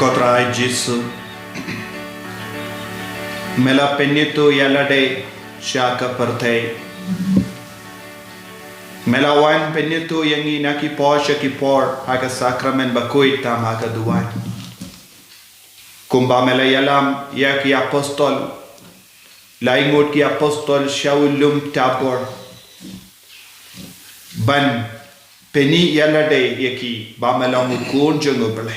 Kotrai Jesu Mela penyetu yalade shaka partay Mela wan penyetu yangi naki posha ki por haka sakramen bakuit tam haka duwan Kumba mela yalam yaki apostol Laingut ki apostol Shaulum Tabor ban peni yalade yaki ba melong kun jungo bele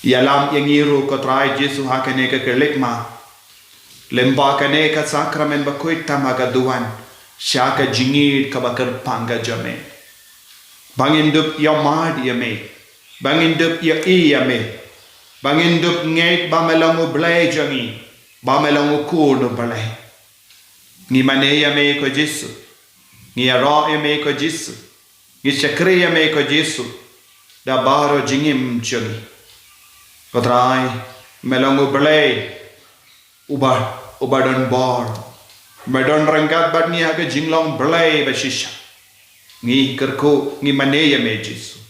yalam yangiru ko trai Jesu hakane ka kelik ma lemba kane ka sakramen ba koit tamaga duan shaka jingid ka bakar panga jame bangindup yamad yame bangindup ya yame bangindup ngait ba melong bele jangi ba melong kun bele ni mane yame ko Jesu ni ra yame ko Jesu ni chakri yame ko Jesu da baro jingim jangi Patrai melongo belai ubadon bor medon rangkat bad ni aga jinglong belai basisha ngi kerko ngi maneya mejis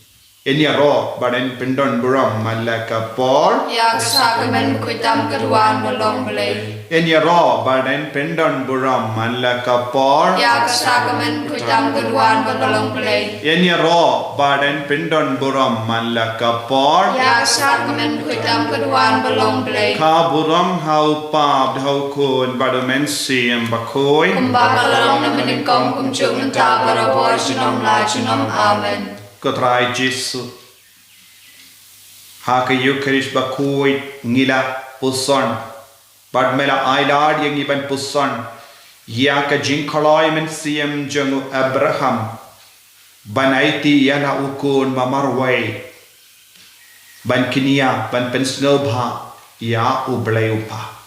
eni ro baden pendon buram malaka por ya sakamen kuitam keruan melong belai eni ro baden pendon buram malaka por ya sakamen kuitam keruan melong belai eni ro baden pendon buram malaka por ya sakamen kuitam keruan melong belai ka buram hau pap hau kun badomen siam bakoi kumba melong na menikong kumcuk mentah barabor shinom la shinom amen Kotrai Jesu Haka Eucharist bakui ngila puson Badmela ailad yang iban puson Yaka jingkaloi men siam jangu Abraham Banaiti yana ukun mamarway Ban kinia ban pensnobha Ya ublay upa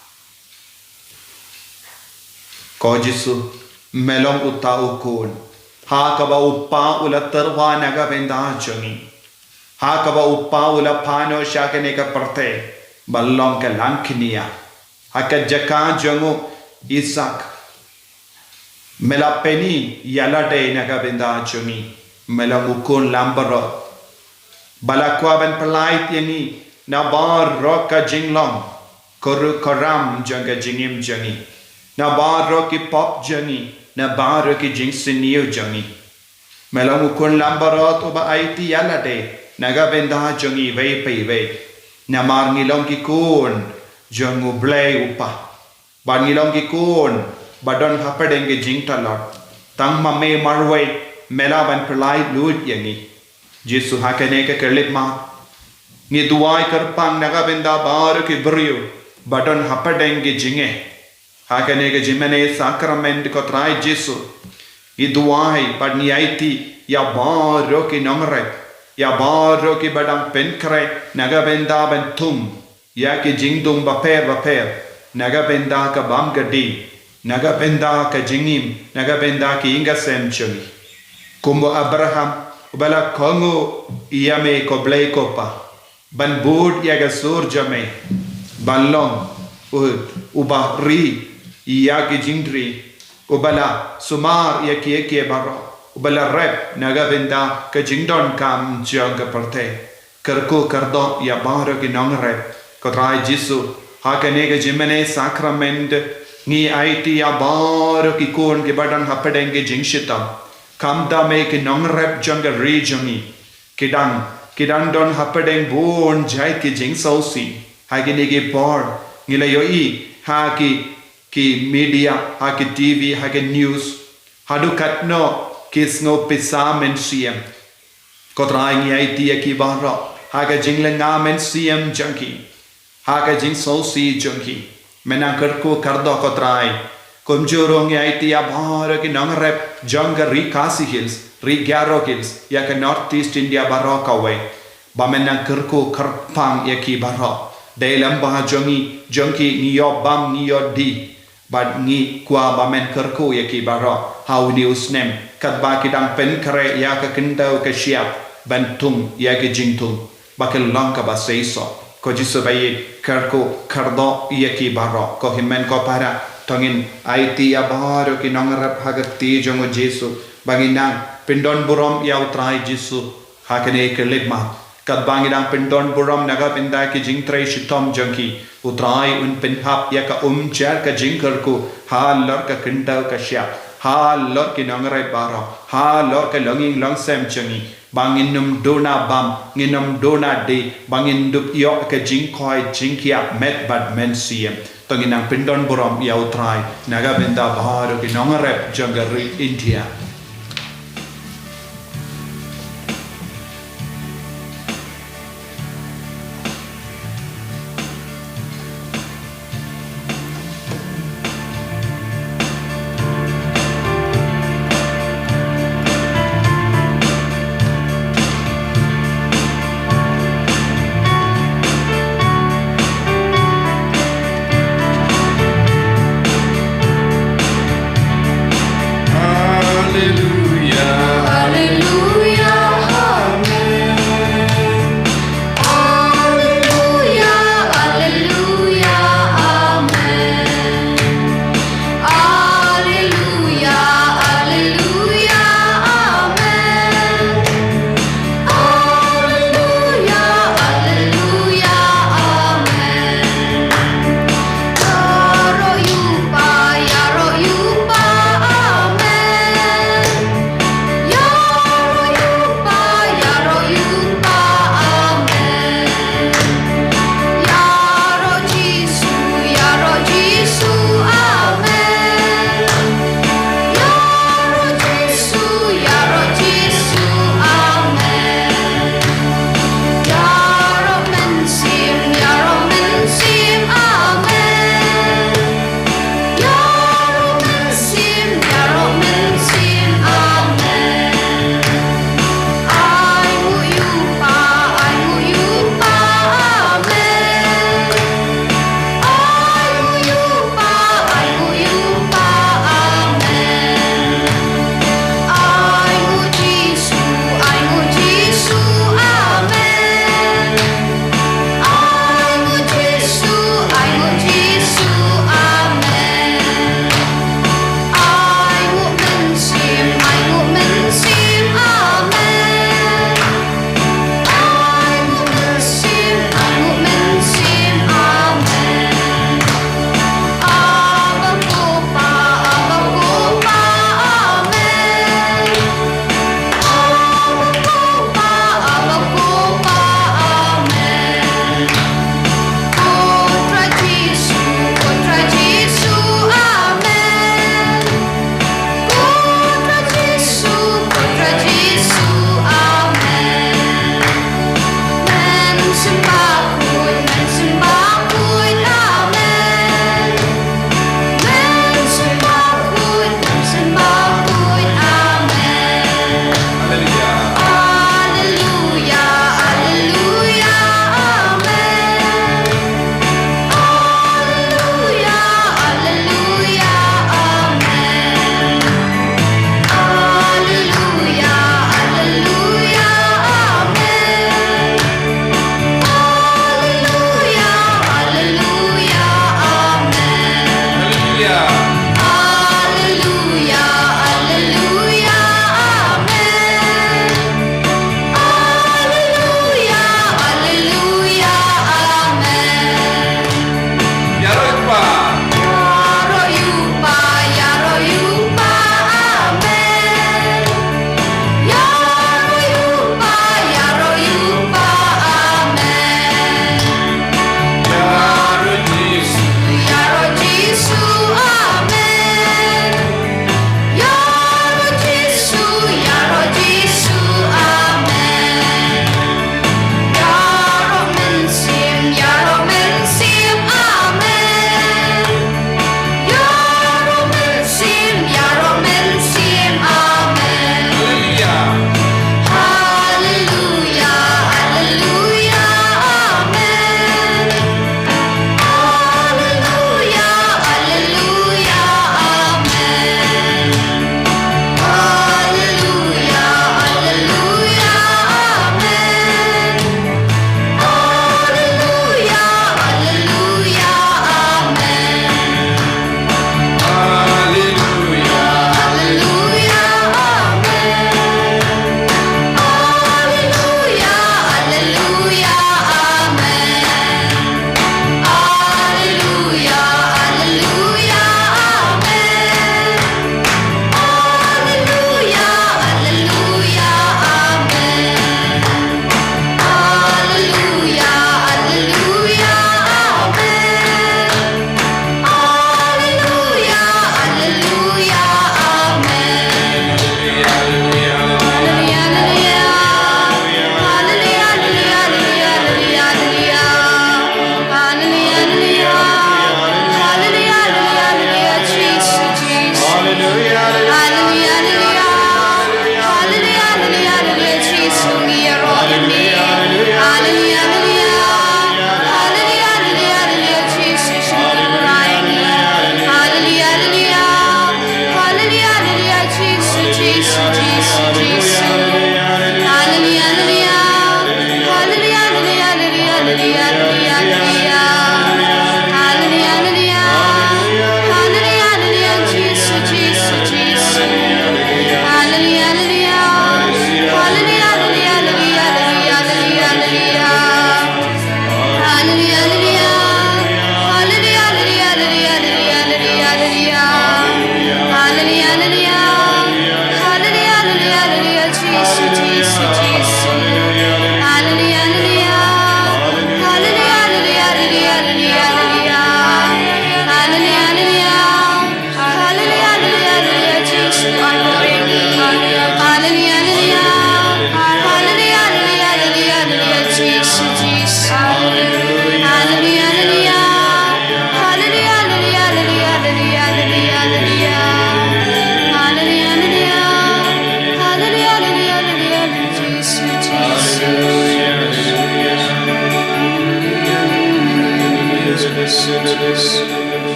Ko Jesu melong uta ukun Haka ba uppa ula terwa naga benda jangi Haka ba uppa ula pano shakane ka parte ballong ka langknia Haka jaka jangu Isak melapeni yalade naga benda jangi melangukun lambaro balakwa ben pelait yani nabar roka jinglong koru koram janga jingim jangi nabar roki pop jangi na baro ki jingsiniyo jangi melamu kun lambarot uba aiti yalade naga benda jangi vei pei vei na mar ngilong ki kun jangu blay upa ban ngilong ki kun badon hapadenge jingtalot tang mame marway melaban pelai lut yangi Jesu hakane ka kerlit ma ngi duai karpang naga benda baro ki brio badon hapadenge jinge Hakane ka jimene sakrament ko trai Jesu iduai padni aiti ya baro ki nomre ya baro ki badang penkre naga benda bentum ya ki jingdum baper naga benda ka bam gadi naga benda ka jingim naga benda ki inga semchuni kumbo Abraham ubala kongo iyame ko blay kopa ban bud ya ga surjame ballong uba ri iya ki jingdri ubala sumar ya ki baro ubala rep naga benda ka jingdon kam jaga parte karko kardo ya baro ki nongre ko trai Jesu hakane ga jimene sakrament ni aiti ya baro ki kon ki badan hapadenge jingshita kamda me ki nongre janga regioni kidang don hapadeng bon jai ki jingsausi hagine ki por ngila yoi ha ki media ha ki TV ha ki news hadu katno kisno pisa men siam kotrai ngi aiti ki baro ha ka jinglenga men siam junkie ha ka jing so si junkie menang kerku kardo kotrai komjuro ngi aiti ya baro ki nang rep janga ri kasi hills ri garo hills ya ka northeast india baro kawe ba menang kerku karpang ya ki baro dalam bah junkie ni yo bam ni yo di bad ngi kwa ba men kerku ya ki baro how news nem kat ba ki dang pen kare ya ka kindau ka siap bantum ya ki jingtum ba ke langka ba seiso ko jisu bayi kerku kardo ya ki baro ko himen ko para tongin aiti ya baro ki nongarap hagati jongo Jesu banginang pindon burom ya utrai Jesu hakane kelitma kat bangidang pindon burom naga pinda ki jingtrai shitom jongki utrai un pinhap ya ka jar ka jingkerku halor ka kindau ka sya halor ki nongarai baro halor ka longing long sem changi banginum dona bam nginum dona de bangindup yo ka jingkoi jingkia met bad men siem tonginang pindon burom ya utrai naga pinda baro ki nongarep jangari India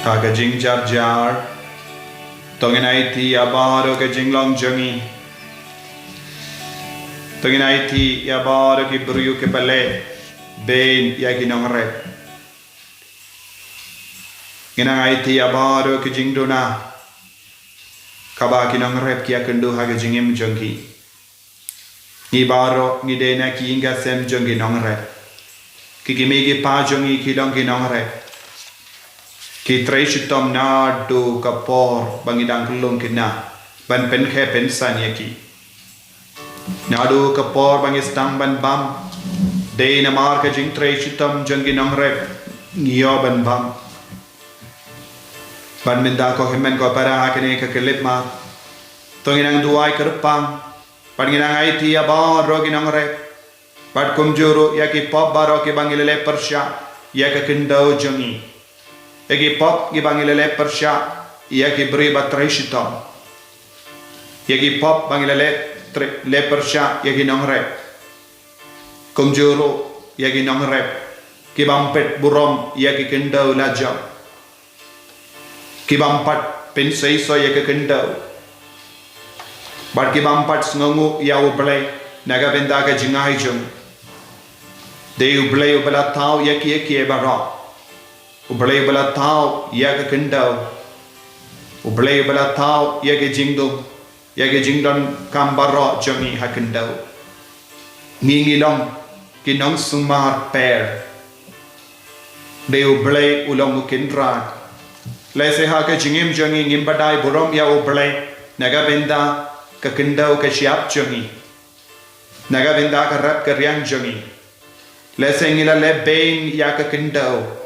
Ta ka jing jar jar tongin ai thi abaro ka jing long jangi tongin ai thi abaro ki bruyu ke pale ben ya ki nongre ginang ai thi abaro ki jing dona kaba ki nongre ki akendu ha ka jingim jangi ni baro ni dena ki inga sem jangi nongre ki gimegi pa jangi ki dong ki nongre ki trai tom na do kapor bangidang kelung kina ban pen khe pen san yaki na do kapor bangis tang ban bam de na mar ka jing trai tom jangi nong rep ngiyo ban bam ban minda ko hemen ko para akene ka kelip ma tonginang duai kerpang panginang ai ti aba rogi nong rep bat kumjuru yaki pop baro ki bangilele persya yaka kendau jangi Egi pop gi bangilele persya yaki beri batrai shitom yaki pop bangilele le persya yaki nongre kumjuru yaki nongre ki bampet burom yaki kendau lajam ki bampat pensei so yaki kendau bat ki bampat sngongu ya ublay naga benda ka jingai jung de ublay ubla tau yaki ebara ublay bala tau yaga kendau ublay bala tau yaga jingdon kambaro jangi hakendau ngingilong kinong sumar per de ublay ulong kindra lese ha ka jingim jangi ngimbadai burom ya ublay naga benda ka kendau ka siap jangi naga benda ka rap ka riang jangi lese ngila le bain ya ka kendau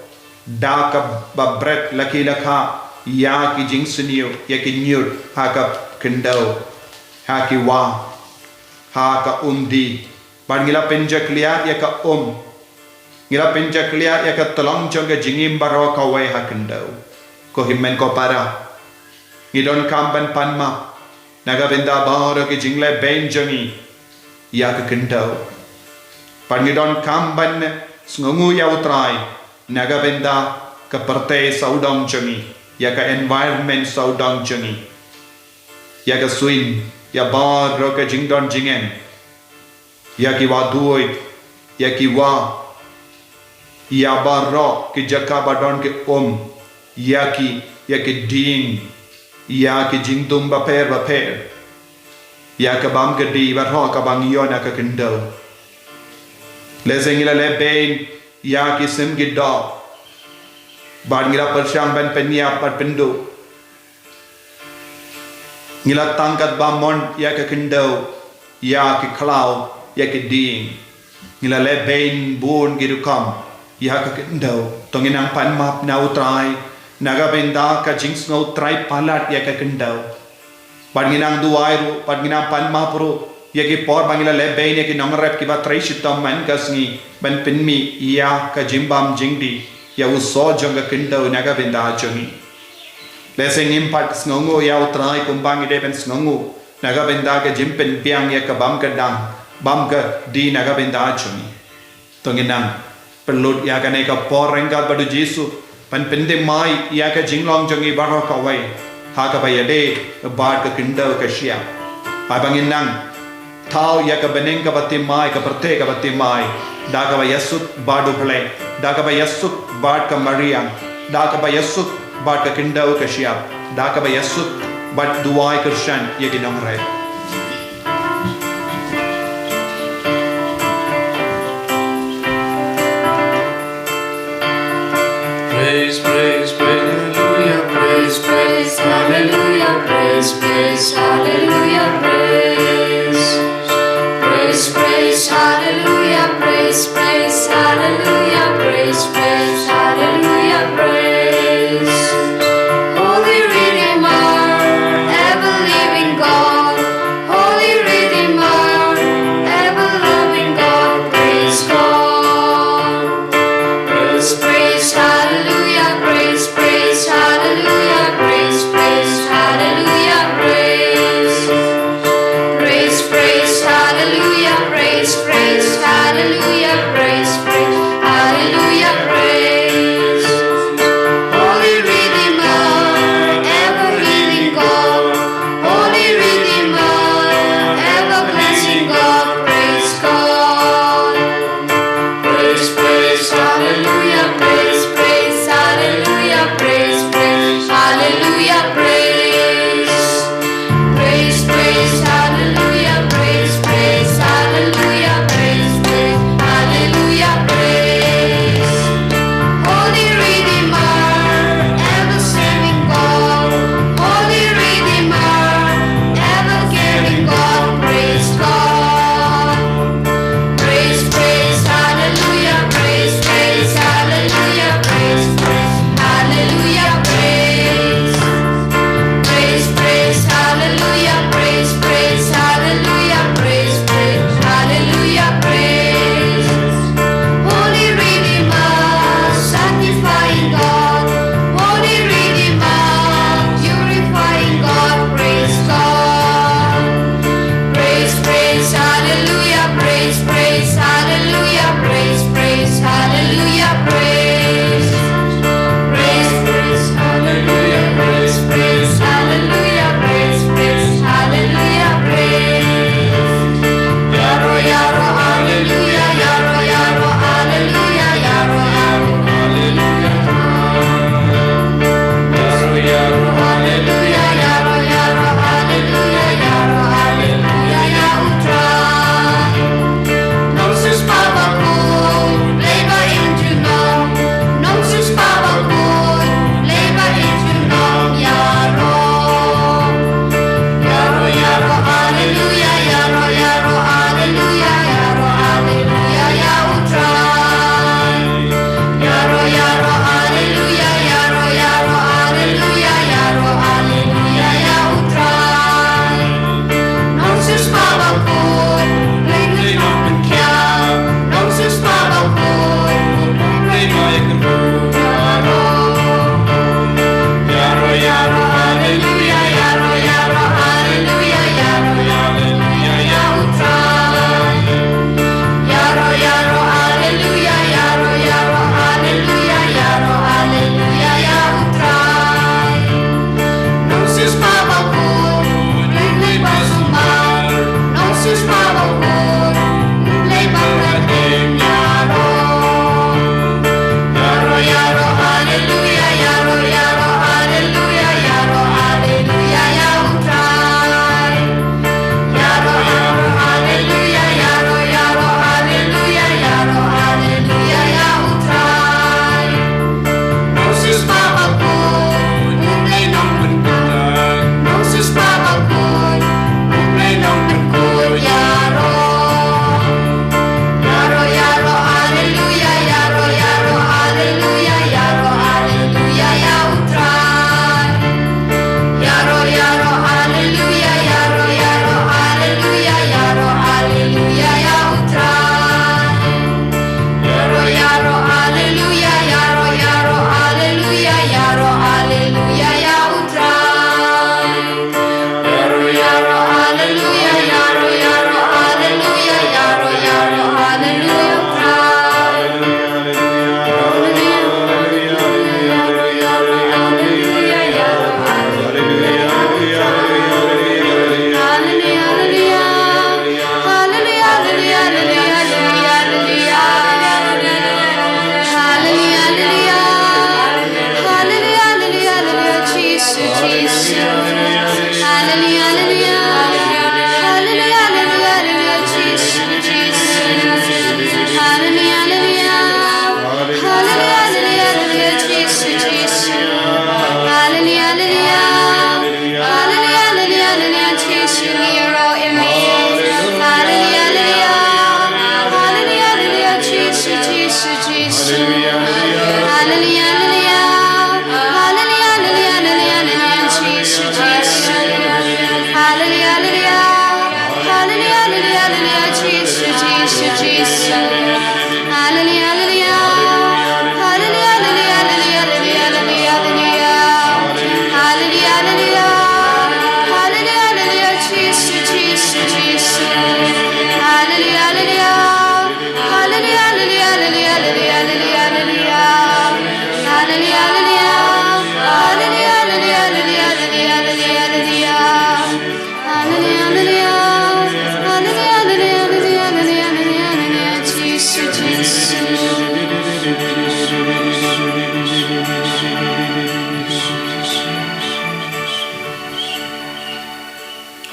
da ka babret laki lakha ya ki jing sunio ya ki nyut ha ka kendau ha ki wa ha ka umdi ban ngila penja klia ya ka ngila penja klia ya ka tolong jong ka jingim baro ka wai ha kendau ko himmen ko para ngidon kamban panma naga benda baro ki jingle ben jangi ya ka kendau pan ngidon kamban sngongu ya utrai naga benda ka partai saudang jangi ya ka environment saudang jangi ya ka swing ya bar ro ka jingdon jingen ya ki wa duoi ya ki wa ya bar ro ki jaka badon ke ya ki ding ya ki jingdum ba per ya ka bam ke di ba ro ka bang yo na ka kendau le zengila le bein ya ki sim gidda bad ngila persyang ban penya pat pendu ngila tangkat bamon ya ka kendau ya ki klau ya ki ding ngila le bain bun girukam ya ka kendau tonginang pan map na utrai naga benda ka jings no trai palat ya ka kendau bad nginang duairu bad nginang pan mapru yaki por bangila le bain yaki nongrep ki ba trai shitam man kasngi ban pinmi ya ka jimbam jingdi ya uso jonga kindau naga benda jongi leseng impat sngongu ya utrai kumbang ide ben sngongu naga benda ka jimpen piang ya ka bam ka dang bam ka di naga benda jongi tonginang pelut ya ka neka por rengkat badu jisu pan pende mai ya ka jinglong jongi baro ka wai ha ka bayade bar ka kindau ka shia abangin nang Tau ya ka beneng ka batimai ka perte ka batimai da ka yasut badu play da ka yasut bad ka mariang da ka yasut bad ka kindau ka siap da ka yasut bad duai kershan ye ginong rai praise praise hallelujah praise praise hallelujah praise praise hallelujah praise praise, hallelujah, praise, praise, hallelujah, praise, praise, hallelujah, praise. Holy Redeemer, ever-living God, Holy Redeemer, ever-loving God, praise God. Praise, praise, hallelujah, praise, praise, hallelujah, praise, praise, hallelujah,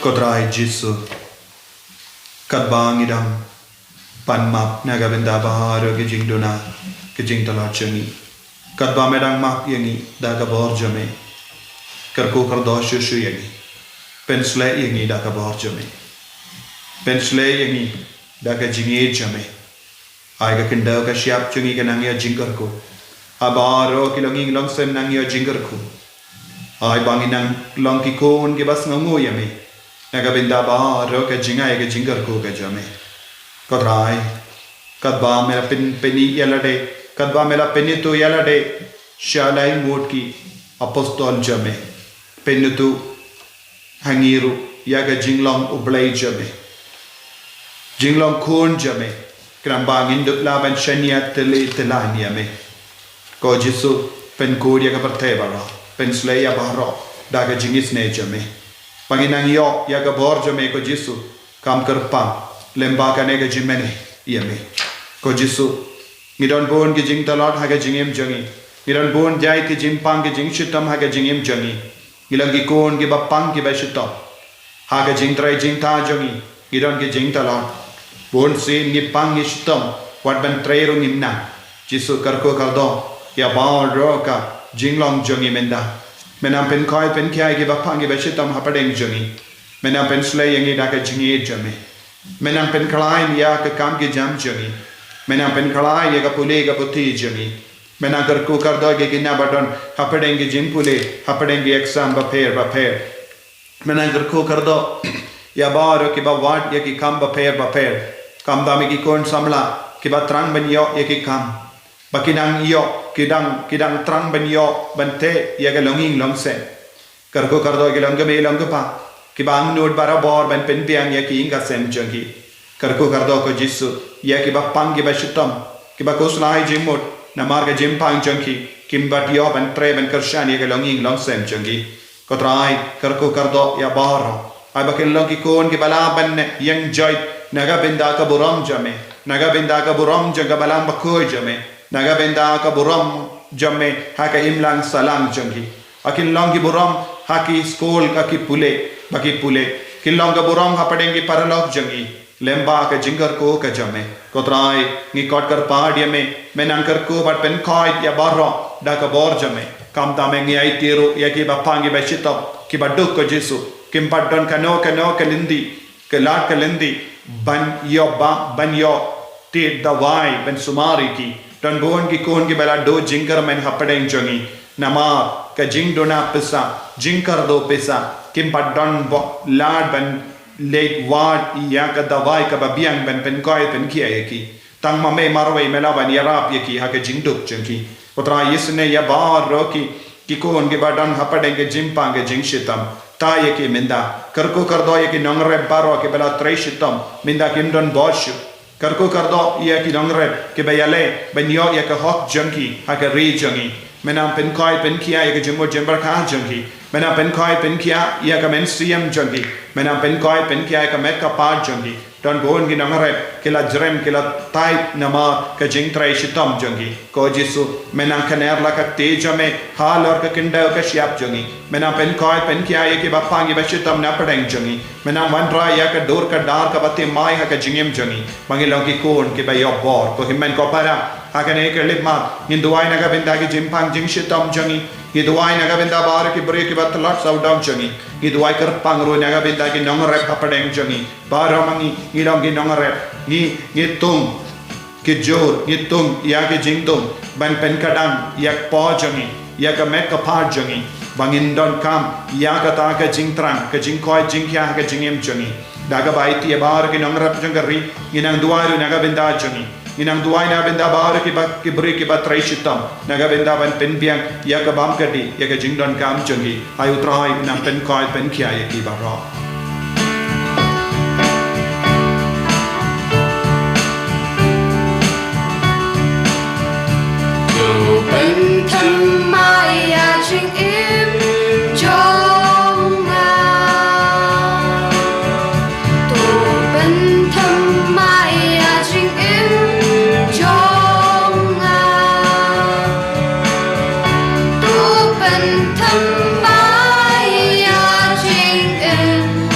Kodrai Jesu Kadbang idam Panmap naga benda bahara ke jing dona ke jing talat changi Kadba medang map yangi daga borjame Karko kardoshu shu yangi Pensle yangi daga borjame Pensle yangi daga jingi jame Aiga kinda ka siap changi ka nangya jingkarko Abaro kilonging longsem nangya jingkarko Ai bangi nang long ki kon ke bas ngango yame naga binda ba ro ka jinga ke jingar ko ka jame kodrai kadba mera peni yalade kadba mera peni to yalade shalai mot ki apostol jame penitu hangiru yaga jinglong ublai jame jinglong kon jame krambang induk laban shania tele telani yame ko jisu pen kodia ka parteba ro pen sleya bahro daga jingis ne jame Panginang yo yaga borjame ko Jesu kam kerpang lemba kanega jimene yame ko Jesu ngidon bon ki jing talot haga jingem jangi ngidon bon jai ki jimpang ki jing shitam haga jingem jangi ngilang ki kon ki bapang ki bashitam haga jing trai jing ta jangi ngidon ki jing talot bon se ni pang ni shitam wat ban trai ro nimna Jesu karko kardo ya ba ro ka jinglong jangi menda Menam pen koi pen kia ki bapang ki bashitam hapadeng jangi menam pen slay yangi daga jingi jame menam pen kalai ya ka kam ki jam jangi menam pen kalai ya ka pule ka puti jangi menam karku kardo ki kinna badon hapadeng ki jing pule hapadeng ki exam baper menam karku kardo ya baro ki ba wat ya ki kam baper kam dami ki kon samla ki ba trang ben yo ya ki kam Bakinang iyo kidang trang banyo bante yaga longing longse karko kardo ke long me long pa kibang nod barabor ban pen piang ya ki inga sem jangi karko kardo ko Jesu ya ki bapang ki bashitam ki bakoslai jimot na marga jimpang jangi kimbat yo ban tre ban karshan yaga longing longsem jangi kotrai karko kardo ya baro ai bakin long ki kon ki balaban yang joy naga benda ka buram jame naga benda ka buram jaga balam bakoy jame naga benda ka buram jamme haka imlang salang jangi akin longi buram haki skol ka ki pule baki pule kilong ka buram hapadengi paralog jangi lemba ka jingar ko ka jamme kotrai ni kot kar paadya me menang kar ko bat pen khoi ya barro da ka bor jamme kam ta me ngi ai tiro ya ki bapangi bashito ki baduk ko Jesu kim paddon kano kalindi kelat kalindi ban yo te dawai ben sumari ki Don bon ki kon ki bela do jinkar men hapadeng jangi nama ka jing dona pesa jinkar do pesa kim padon lad ban late wad ya ka dawai ka babiang ban pen koi pen kia yaki tang mame marwai mela ban yarap yaki ha ka jingduk jangi potra yisne ya bar roki ki kon ki badon hapadeng ke jimpang ke jingshitam ta yaki minda karko kardo yaki nongre baro ke bela treshitam minda kim don boshu Karko kardo ia ki dongre ke bayale banyo ya ka hok junkie ha ka re junkie menam pen koi pen kia ya ka jumbo jember ka junkie menam pen koi pen kia ya ka men CM junkie menam pen koi pen kia ya ka met ka pa junkie don bon ki dongre ke la jrem ke la type nama ka jing trai shitam junkie ko Jesu menam kaner la ka te jame hal or ka kinda ka siap junkie menam pen koi pen kia ya ki bapangi bashitam na padeng junkie menam wandra ya ka dor ka dar ka bate mai ha ka jingem junkie Mangilong ki kon ki ba yo bor ko himen ko para hakane ke litma hinduai naga benda ki jimpang jing shitam jangi hinduai naga benda bar ki bre ki bat lot sau down jangi hinduai kar pangro naga benda ki nongre papadeng jangi baro mangi ngilong ki nongre ni tung ki jor ni tung ya ki jingtung ban pen kadang yak po jangi ya ka met ka par jangi bangin don kam ya ka ta ka jingtrang ka jingkoi jingkya ka jingem jangi daga baiti ya bar ki nongrap jangari inang duaru naga benda jangi inang duai na benda bar ki bri ki batrai shitam naga benda ban pen biang ya ka bam kadi ya ka jingdon kam jangi ayu trai nang pen koi pen kia ya ki baro Bên thân mai ya chinh im trong ngà tu bên thân mai ya chinh im trong ngà tu bên thân mai ya chinh im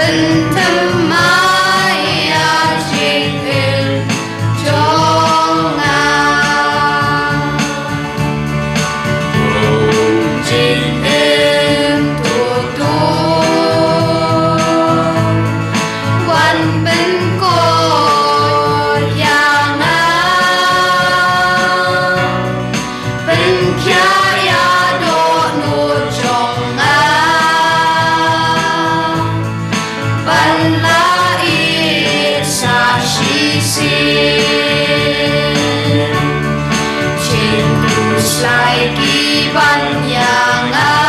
เป็นทำไมอาจิงอินจงงามจิงอินตัววันเป็นโกดอย่างนั้นเป็นแค่ยาโดนนูจงงามบันลาอิสาชิสิชิงกุสไลกีบันอย่างนั้น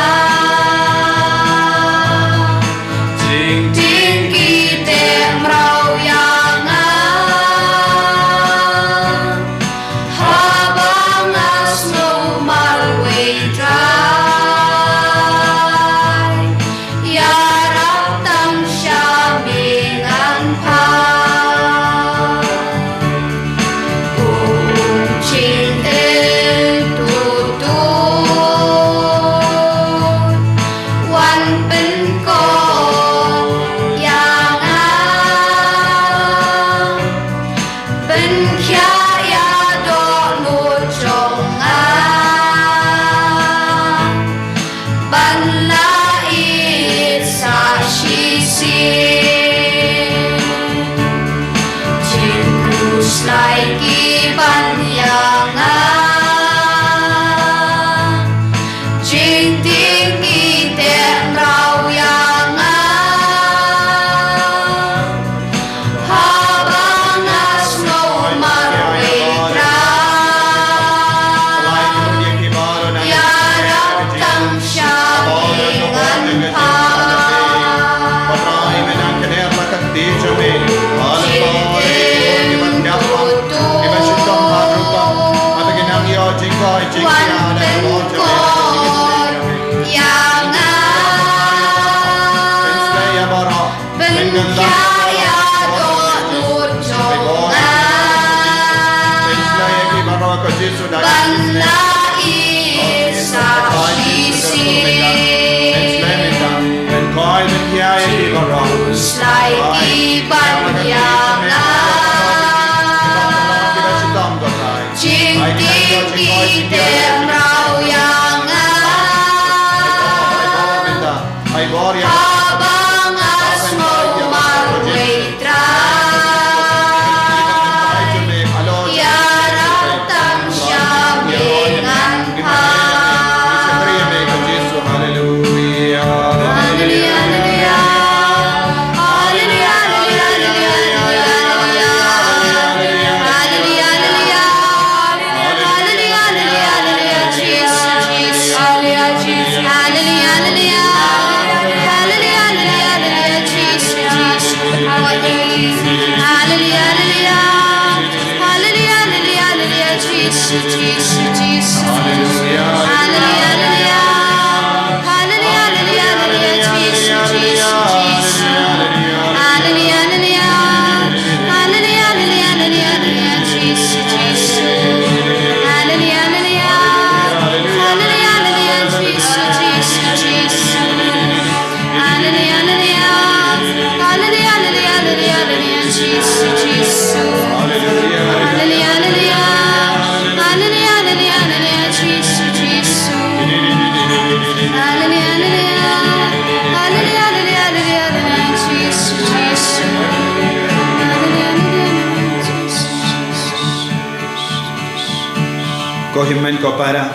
Himen ko para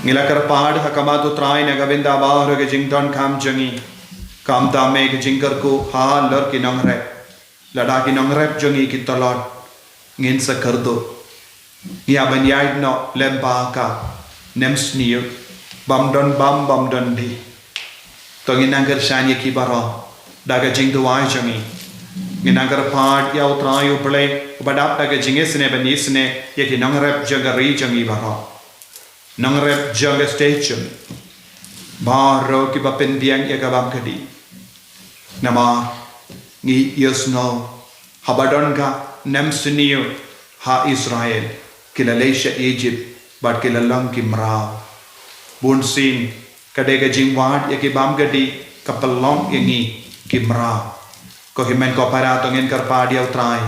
ngilakar pahad hakamatu trai na gavinda bahar ke jington kham jangi kam dame ke jingkar ko ha lor ki nangre lada ki nangre jangi ki talot ngin sa kardo ya ban yai no lemba ka nemsniu bam don di to nginangkar shanye ki baro daga jingdo wai jangi nginangkar pahad ya utrai uple badap daga jingesne banisne yaki nangrep jaga ri jangi baro nangrep jaga station baro ki bapendiang ya kabam kadi nama ngi yesno habadon ka nemsniu ha Israel kilalesha Egypt but kilalang kimra bunsin kadega jingwad yaki bam kadi kapalong yangi Kimra ko himen ko para to ngin karpa dia utrai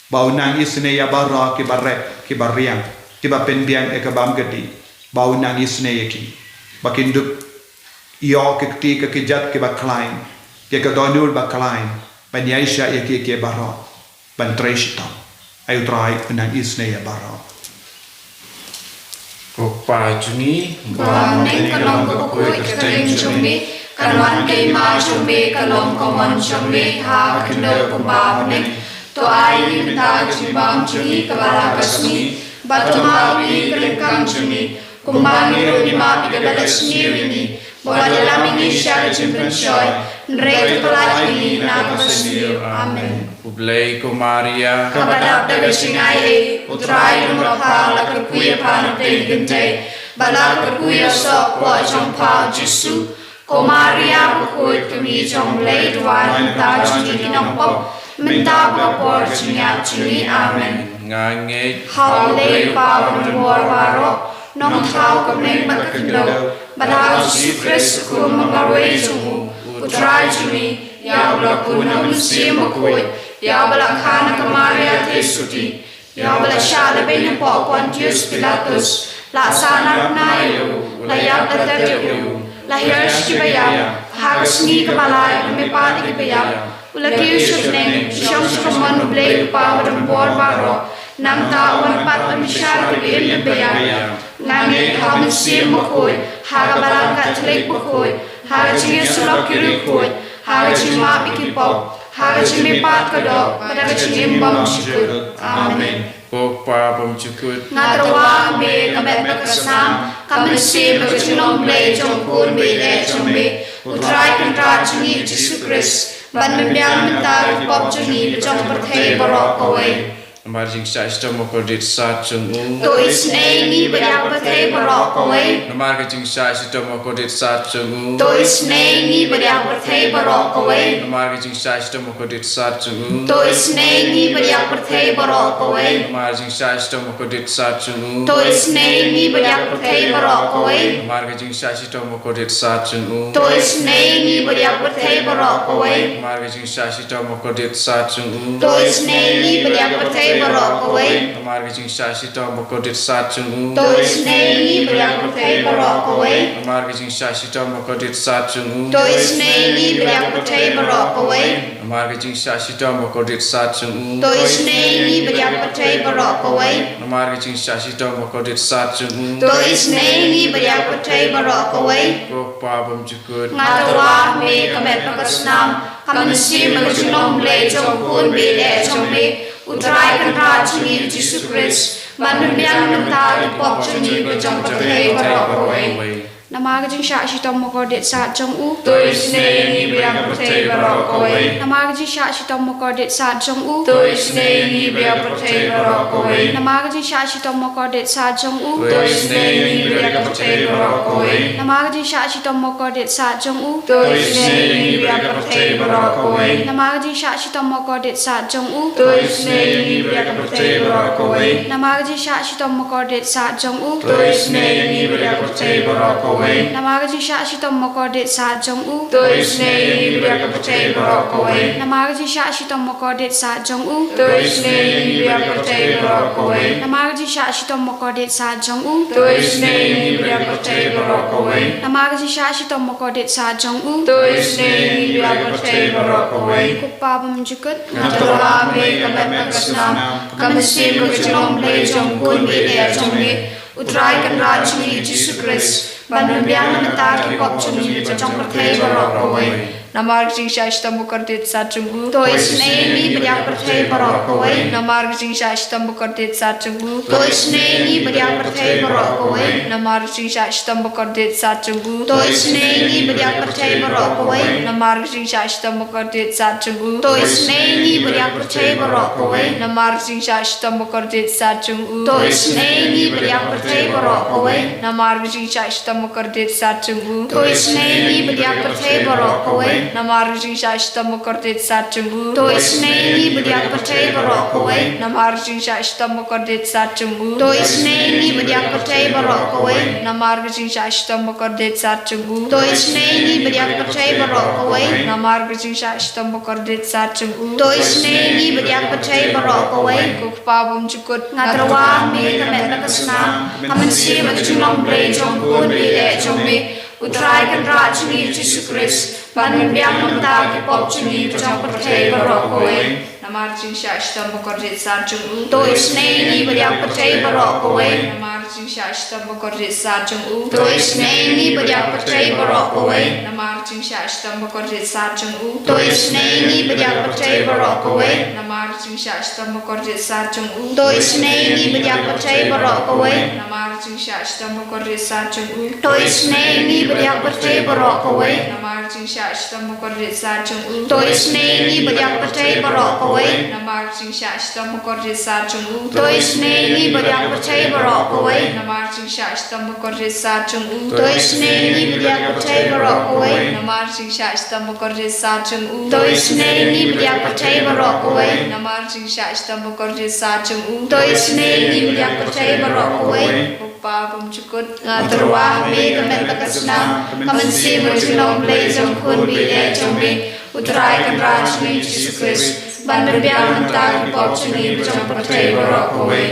bau nang isne ya barra ki barre ki barriang ki ba pen biang e ka bam gadi bau nang isne yaki bakinduk yo ke ti ke jat ke ba klein ke ka donul ba klein ban yaisha yaki ke barra ban treshta ai utrai nang isne ya barra ko pa chuni Bam ning kalong ko kui kering chumi Kalwan kay ma chumi kalong ko man chumi Ha kendo kumbab ning To ay limta chibam chumi kabala kasmi Bato ma pi kelengkang chumi Kumbang iro ni ma pi kabala sendiri Bawala laming isya chimpen shoy Nrei kepala ini na kabasniyo Amen Ublay ko Maria Kabadap daga singai Utray lumapal Lakar kuya panap day gantay Balakar kuya sok Wa chong pao Jisu Ko Maria bukut kami chong lay Duwan ta chuni kinong pop Minta bapor chinyap chuni Amen Ngangit Hao lay pa Bumor baro Nong tao kamay magkakindo Badao si Chris Kum magarway chungu Utray chuni Yabla punam si makuit Yabla khana ka Maria Tesuti Yabla syala bin po Pontius Pilatus La sana nayo La yabla terjeu La hirsh ki bayam Hagasni ka balay Lumipati ki bayam Ulaki usut neng Syong skaman ublay pa Wadang bor baro Nang tawan pat Amisyar ki bin bayam Langit kamen si makuit Hagabalang katlik makuit Hagachingin sulok kirukut Hagachima ikipop Hagachimipat kadok Padagachingin bam sikut Amen ko pa pamchukut Ngatrawa me kabet nakasam Kamen si bagachunong blay Jongkun be le chombe Utray kantra chungi Jisu Christ Ban membiang mentar Pop chungi Bajong perthai barok away Namarjing sa istom mo ko dit sa chungu To isne ni Bajong perthai barok away Namarjing sa istom mo ko dit sa chungu To isne ni Bajong perthai barok away Namarjing sa istom mo ko dit sa chungu To isne ni Bajong perthai barok away Namarjing sa istom mo ko dit sa chungu To isne ni Bajong perthai barok away Namarjing sa istom mo ko dit sa chungu To isne ni Bajong perthai barok away Namarjing sa istom mo ko dit sa chungu To isne ni Bajong perthai barok away Namarjing sa istom mo ko dit sa chungu To isne ni Bajong perthai barok away Namarjing sa istom mo ko dit sa chungu To isne ni Bajong perthai barok away Namarjing sa istom mo ko dit sa chungu To isne ni Bajong perthai barok away Namarjing sa istom mo ko dit sa chungu To isne ni Bajong perthai barok away ko pa pamchukut Ngatrawa me kabet nakasam Kamen si bagachunong blay Jongkun be le chombe Utray kantra chungi Jisu Christ Ban membiang mentar Pop chungi Bajong perthai barok away Namagajing sya shitom mokor dit saat jong u. To isne ni Bajong perthai barok away Namagajing sya shitom mokor dit saat jong u. To isne ni Bajong perthai barok away Namagajing sya shitom mokor dit saat jong u. To isne ni Bajong perthai barok away Namagajing sya shitom mokor dit saat jong u. To isne ni Bajong perthai barok away Namagajing sya shitom mokor dit saat jong u. To isne ni Bajong perthai barok away Namagajing sya shitom mokor dit saat jong u. To isne ni Bajong perthai barok away Namagajing sya shitom mokor dit saat jong u. To isne ni Bajong perthai barok away Namagajing sya shitom mokor dit saat jong u. To isne ni Bajong perthai barok away Namagajing sya shitom mokor dit saat jong u. To isne ni Bajong perthai barok away Namagajing sya shitom mokor dit saat jong u. To isne ni Bajong perthai barok away Kupa pemjukut. Ngatrawa me kabet nakasam Kamen si bagachunong blay Jongkun be le chombe Utray kantra chungi Jisu Christ Ban membiang mentar Pop chungi Bajong perthai barok away Namarjing shashtam bukardit satchungu. To isne ni Bajong perthai barok away Namarjing shashtam bukardit satchungu. To isne ni Bajong perthai barok away Namarjing shashtam bukardit satchungu. To isne ni Bajong perthai barok away Namarjing shashtam bukardit satchungu. To isne ni Bajong perthai barok away Namarjing shashtam bukardit satchungu. To isne ni Bajong perthai barok away Namarjing shashtam bukardit satchungu. To isne ni Bajong perthai barok away Namar jing shashtam kordit satchungu. Tôi sneni bediak percaya barok kowe. Namar jing shashtam kordit satchungu. Tôi sneni bediak percaya barok kowe. Namar jing shashtam kordit satchungu. Tôi sneni bediak percaya barok kowe. Namar jing shashtam kordit satchungu. Tôi sneni bediak percaya barok kowe. Kukpabum chukut Ngatrawa mi kamet nakasna. Kamansi magchulong bre jong kun bile jong mi. Utrai kan rajni Jesus Christ. Pan biang namta ki pop chuni jong percaya barok kowe. Namar jing shashtam kordit satchungu. Tôi sneni bediak percaya barok kowe. Namar jing shashtam kordit satchungu. Tôi sneni bediak percaya barok kowe. Namar jing shashtam kordit satchungu. Tôi sneni bediak percaya barok kowe. Namar jing shashtam kordit satchungu. Tôi sneni bediak percaya barok kowe. Namar jing shashtam kordit satchungu. Tôi sneni bediak percaya barok kowe. Namar jing shashtam kordit satchungu. Tôi sneni bediak percaya barok kowe. Namar jing shashtam kordit satchungu. Tôi sneni bediak percaya barok kowe. Namar jing shashtam kordit satchungu. Tôi sneni bediak percaya barok kowe. Namar jing shashtam kordit satchungu. Tôi sneni bediak percaya barok kowe. Namar jing shashtam kordit satchungu. Tôi sneni bediak percaya barok kowe. Kukpabum chukut Ngatrawa mi kamet nakasna. Kamansi magchulong bre jong kun bile jong mi. Utrai kan rajni Jesus Christ. Ban biang namta ki pop chuni jong percaya barok kowe.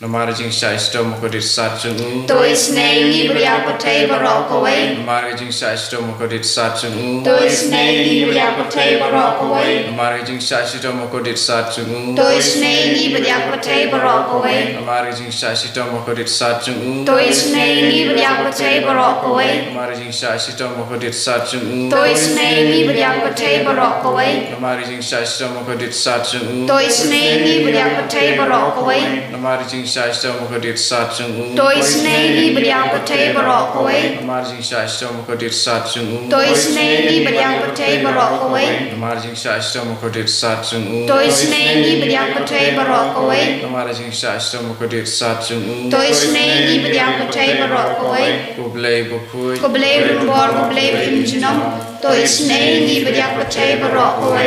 Namar jing shashtam kordit satchungu. Tôi sneni bediak percaya barok kowe. Namar jing shashtam kordit satchungu. Tôi sneni bediak percaya barok kowe. Namar jing shashtam kordit satchungu. Tôi sneni bediak percaya barok kowe. Namar jing shashtam kordit satchungu. Tôi sneni bediak percaya barok kowe. Namar jing shashtam kordit satchungu. Tôi sneni bediak percaya barok kowe. Namar jing shashtam kordit satchungu. Tôi sneni bediak percaya barok kowe. Namar jing shashtam kordit satchungu. Tôi sneni bediak percaya barok kowe. Namar jing shashtam kordit satchungu. Tôi sneni bediak percaya barok kowe. Namar jing shashtam kordit satchungu. Tôi sneni bediak percaya barok kowe. Namar jing shashtam kordit satchungu. Tôi sneni bediak percaya barok kowe. Kublai bukui. Ko blei rumbor ko blei imjinom. Tôi sneni bediak percaya barok kowe.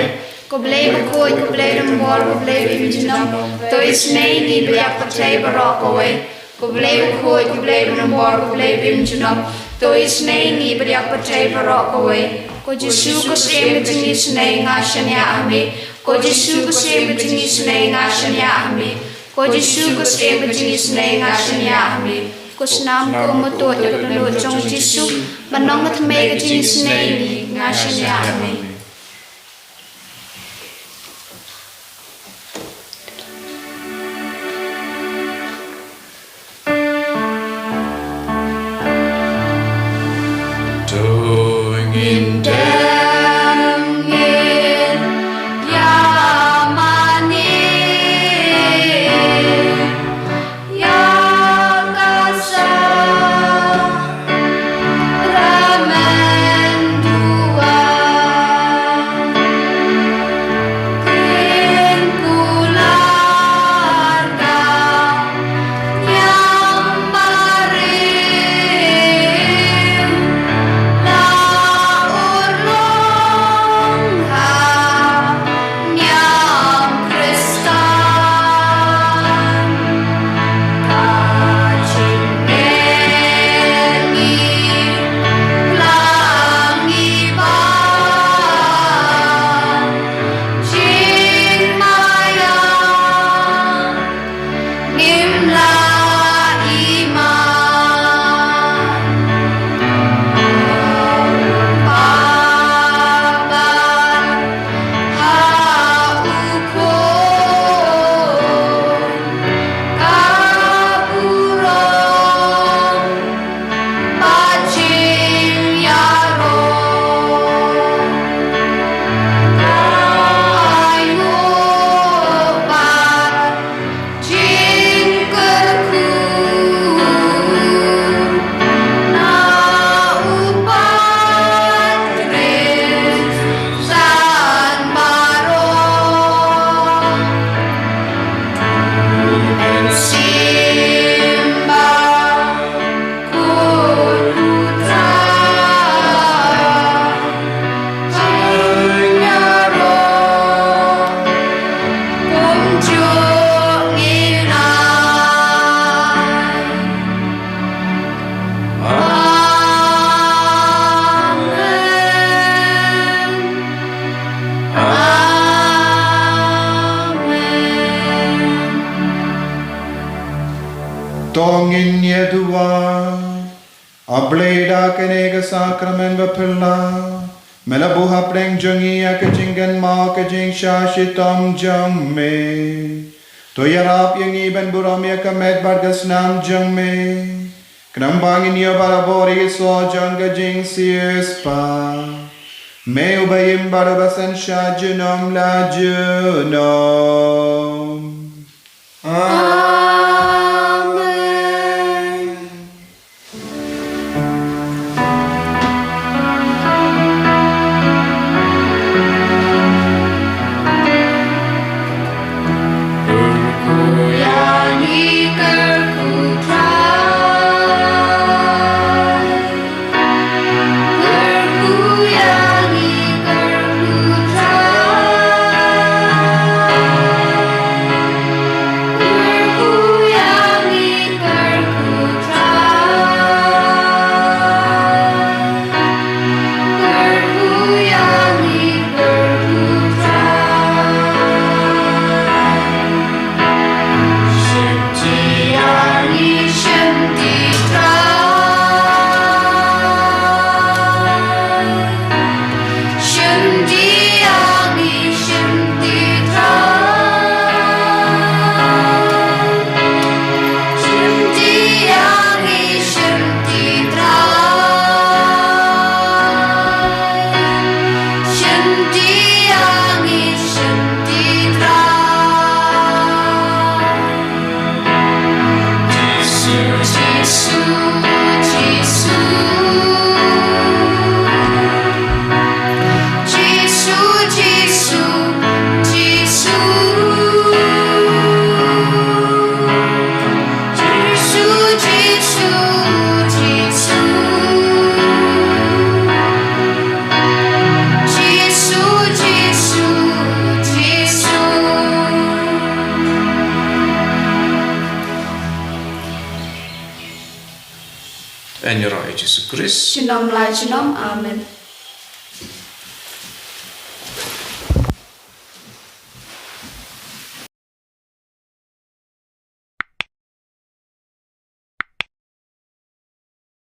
Ko blei bukui ko blei rumbor ko blei imjinom. Tôi sneni bediak percaya barok kowe. Ko blei bukui ko blei rumbor ko blei imjinom. Tôi sneni bediak percaya barok kowe. Ko Jesu ko sem tingi snei ngashanya ami. Ko Jesu ko sem tingi snei ngashanya ami. Ko Jesu ko sem tingi snei ngashanya ami. Ko snam ko mutu yo no jong Jesu banong mat me tingi snei ni ngashanya ami. Ramendua Tongin yedua Ableda kenega sakramen vapilla Melabuha preng jungi akajingan ma kajing shashitam jang me Toyarap yang iban buram yakamed bargas nam jang me Knambangin yo barabori so jang kajing siespa Me ubayim barabasan shajunom la junom Amen. Goyangi kerkutrai, kerkuyangi En je Jezus Christus. Chinom lai chinom. Amen.